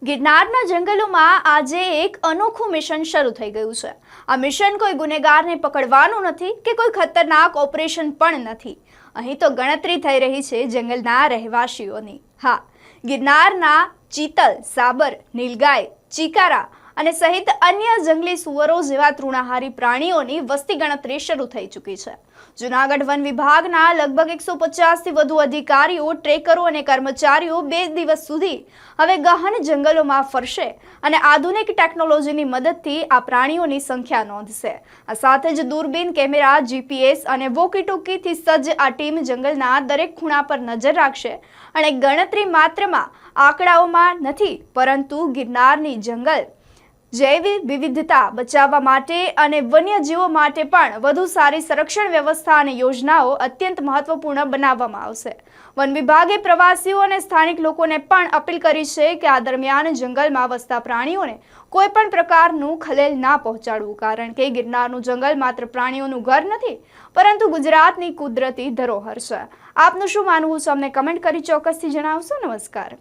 ગિરનારના જંગલોમાં આજે એક અનોખું મિશન શરૂ થઈ ગયું છે। આ મિશન કોઈ ગુનેગારને પકડવાનું નથી કે કોઈ ખતરનાક ઓપરેશન પણ નથી। અહીં તો ગણતરી થઈ રહી છે જંગલના રહેવાસીઓની। હા, ગિરનારના ચિતલ, સાબર, નીલગાય, ચિકારા અને સહિત અન્ય જંગલી સુવરો જેવા તૃણાહારી પ્રાણીઓની વસ્તી ગણતરી શરૂ થઈ ચૂકી છે। જૂનાગઢ વન વિભાગના લગભગ 150થી વધુ અધિકારીઓ, ટ્રેકરો અને કર્મચારીઓ 2 દિવસ સુધી હવે ગહન જંગલોમાં ફરશે અને આધુનિક ટેકનોલોજીની મદદથી આ પ્રાણીઓની સંખ્યા નોંધશે। આ સાથે જ દૂરબીન, કેમેરા, જીપીએસ અને વોકી-ટોકીથી સજ્જ આ ટીમ જંગલના દરેક ખૂણા પર નજર રાખશે અને ગણતરી માત્રમાં આંકડાઓમાં નથી, પરંતુ ગિરનારની જંગલ જૈવ વિવિધતા બચાવવા માટે અને વન્યજીવો માટે પણ વધુ સારી સંરક્ષણ વ્યવસ્થા અને યોજનાઓ અત્યંત મહત્વપૂર્ણ બનાવવામાં આવશે। વન વિભાગે પ્રવાસીઓ અને સ્થાનિક લોકોને પણ અપીલ કરી છે કે આ દરમિયાન જંગલમાં વસતા પ્રાણીઓને કોઈ પણ પ્રકારનું ખલેલ ના પહોંચાડવું, કારણ કે ગિરનારનું જંગલ માત્ર પ્રાણીઓનું ઘર નથી, પરંતુ ગુજરાતની કુદરતી ધરોહર છે। આપનું શું માનવું છે? અમને કમેન્ટ કરી ચોક્કસથી જણાવશો। નમસ્કાર।